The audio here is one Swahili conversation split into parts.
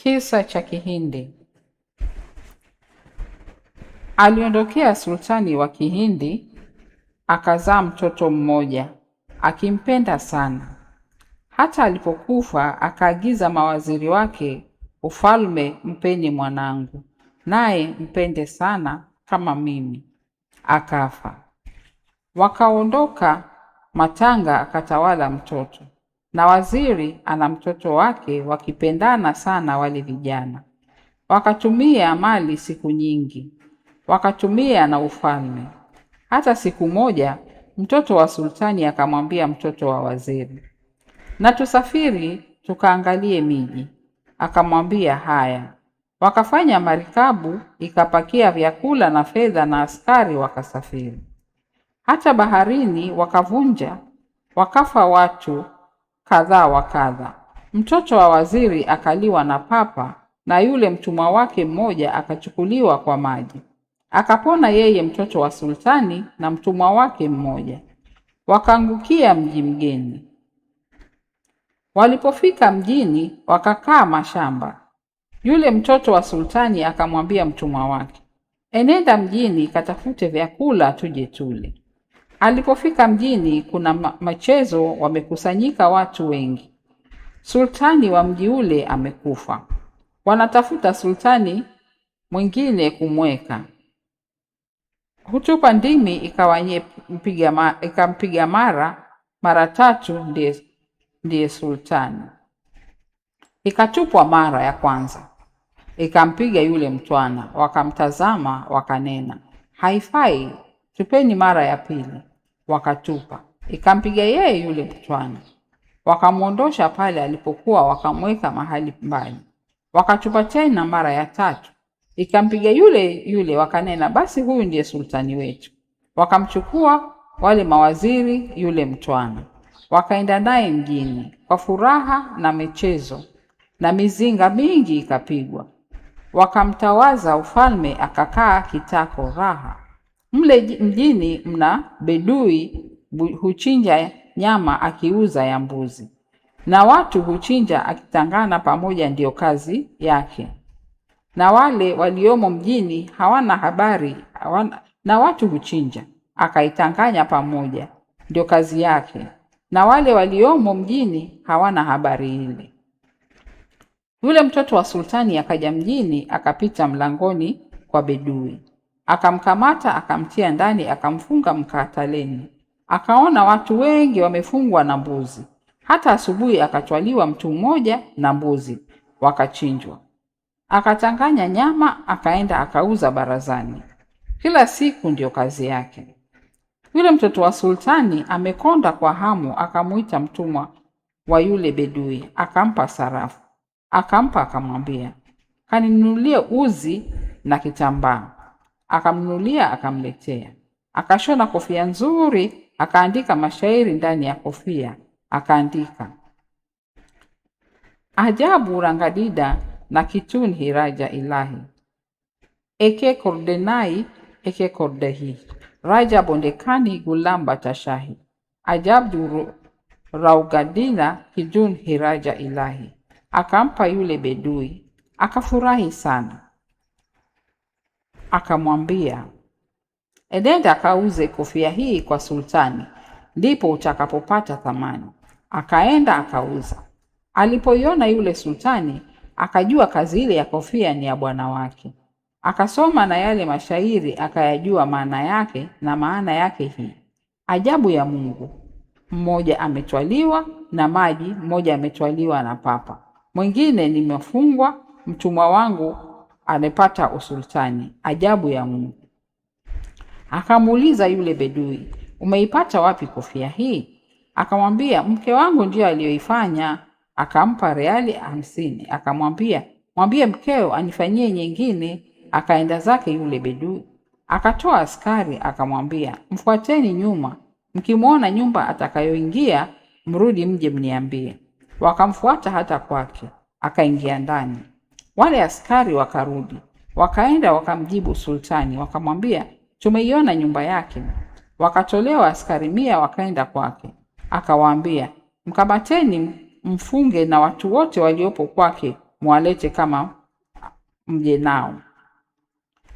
Kisa cha Kihindi. Aliondokea sultani wa Kihindi, akazaa mtoto mmoja, akimpenda sana. Hata alipokufa akaagiza mawaziri wake, ufalme mpeni mwanangu, naye mpende sana kama mimi. Akafa. Wakaondoka matanga, akatawala mtoto, na waziri ana mtoto wake, wakipendana sana wale vijana. Wakatumia mali siku nyingi, wakatumia na ufalme. Hata siku moja mtoto wa sultani akamwambia mtoto wa waziri, na tusafiri tukaangalie miji. Akamwambia haya. Wakafanya marikabu, ikapakia vyakula na fedha na askari, wakasafiri. Hata baharini wakavunja, wakafa watu kadhaa wa kadha. Mtoto wa waziri akaliwa na papa, na yule mtumwa wake mmoja akachukuliwa kwa maji. Akapona yeye mtoto wa sultani na mtumwa wake mmoja. Wakaangukia mji mgeni. Walipofika mjini, wakakaa mashamba. Yule mtoto wa sultani akamwambia mtumwa wake, enenda mjini katafute vyakula tuje tule. Alipofika mjini, kuna machezo, wamekusanyika watu wengi. Sultani wa mji ule amekufa. Wanatafuta sultani mwingine kumweka. Hutupa ndimi, ikampiga mara tatu, ndiye sultani. Ikatupwa mara ya kwanza, ikampiga yule mtwana. Wakamtazama wakanena, haifai, tupeni mara ya pili. Wakatupa, ikampiga yeye yule mtwana. Wakamwondosha pale alipokuwa, wakamweka mahali mbali. Wakatupa tena mara ya tatu, ikampiga yule. Wakanena, basi huyu ndiye sultani wetu. Wakamchukua wale mawaziri yule mtwana, wakaenda naye mjini kwa furaha na michezo, na mizinga mingi ikapigwa. Wakamtawaza ufalme, akakaa kitako raha. Mle mjini mna bedui huchinja nyama akiuza ya mbuzi, na watu huchinja akitangana pamoja, ndiyo kazi yake. Na wale waliomo mjini hawana habari, na watu huchinja akaitanganya pamoja, ndio kazi yake. Na wale waliomo mjini hawana habari ile. Yule mtoto wa sultani akaja mjini, akapita mlangoni kwa bedui, akamkamata, akamtia ndani, akamfunga mkataleni. Akaona watu wengi wamefungwa na mbuzi. Hata asubuhi akatwaliwa mtu mmoja na mbuzi, wakachinjwa. Akachanganya nyama, akaenda akauza barazani. Kila siku ndiyo kazi yake. Yule mtoto wa sultani amekonda kwa hamu, akamuita mtumwa wa yule bedui, akampa sarafu. Akamwambia, kaninunulie uzi na kitambaa. Akamnunulia, akamletea. Akashona kofia nzuri, akaandika mashairi ndani ya kofia. Akaandika, ajabu rangadida na kitun hiraja ilahi, eke kordenai eke kordehi, raja bondekani gulamba tashahi, ajabu raugadina kijun hiraja ilahi. Akampa yule bedui, akafurahi sana. Akamwambia, enenda akauze kofia hii kwa sultani, ndipo utakapopata thamani. Akaenda akauza. Alipoiona yule sultani, akajua kazi ile ya kofia ni ya bwana wake. Akasoma na yale mashairi, akayajua maana yake, na maana yake hii: ajabu ya Mungu, mmoja ametwaliwa na maji, mmoja ametwaliwa na papa, mwingine nimefungwa, mtumwa wangu amepata usultani. Ajabu ya Mungu. Akamuuliza yule bedui, umeipata wapi kofia hii? Akamwambia, mke wangu ndiyo aliyoifanya. Akampa reali 50. Akamwambia, mwambie mkeo anifanyie nyingine. Akaenda zake yule bedui. Akatoa askari, akamwambia, mfuateni nyuma, mkimwona nyumba atakayoingia mrudi mje mniambie. Wakamfuata hata kwake, akaingia ndani. Wale askari wakarudi, wakaenda wakamjibu sultani, wakamwambia, tumeiona nyumba yake. Wakatolewa askari 100, wakaenda kwake. Akawaambia, mkamateni, mfunge na watu wote waliopo kwake mwalete kama mje nao.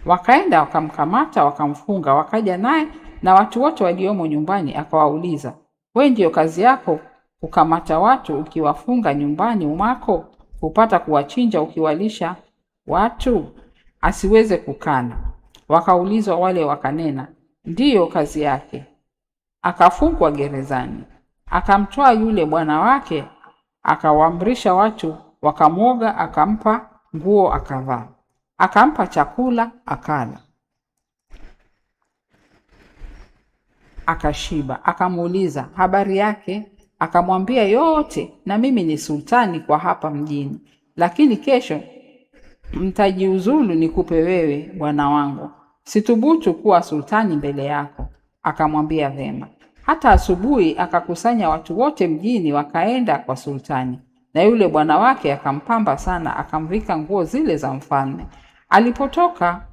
Wakaenda wakamkamata, wakamfunga, wakaja naye na watu wote waliomo nyumbani. Akawauliza, wewe ndio kazi yako kukamata watu ukiwafunga nyumbani mwako, kupata kuwachinja ukiwalisha watu? Asiweze kukana. Wakaulizwa wale, wakanena, ndiyo kazi yake. Akafungwa gerezani. Akamtoa yule bwana wake, akawaamrisha watu wakamwoga, akampa nguo akavaa, akampa chakula akala, akashiba. Akamuuliza habari yake, akamwambia yote, na mimi ni sultani kwa hapa mjini, lakini kesho mtajiuzulu nikupe wewe bwana wangu. Situbutu kuwa sultani mbele yako. Akamwambia vema. Hata asubuhi akakusanya watu wote mjini, wakaenda kwa sultani, na yule bwana wake akampamba sana, akamvika nguo zile za mfalme. Alipotoka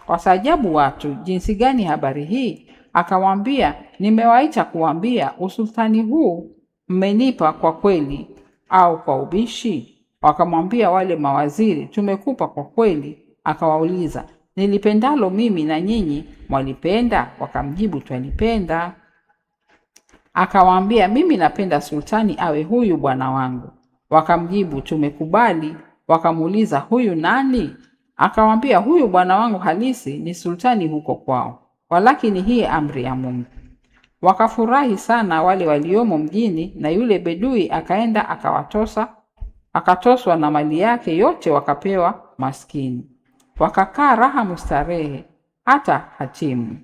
wasaajabu watu jinsi gani habari hii. Akawaambia, nimewaita kuambia usultani huu mmenipa kwa kweli au kwa ubishi? Wakamwambia wale mawaziri, tumekupa kwa kweli. Akawauliza, nilipendalo mimi na nyinyi mwalipenda? Wakamjibu, twalipenda. Akawaambia, mimi napenda sultani awe huyu bwana wangu. Wakamjibu, tumekubali. Wakamuuliza, huyu nani? Akawaambia, huyu bwana wangu halisi ni sultani huko kwao, walakini hii amri ya Mungu. Wakafurahi sana wale waliomo mjini, na yule bedui akaenda akatoswa na mali yake yote, wakapewa maskini. Wakakaa raha mustarehe hata hatimu.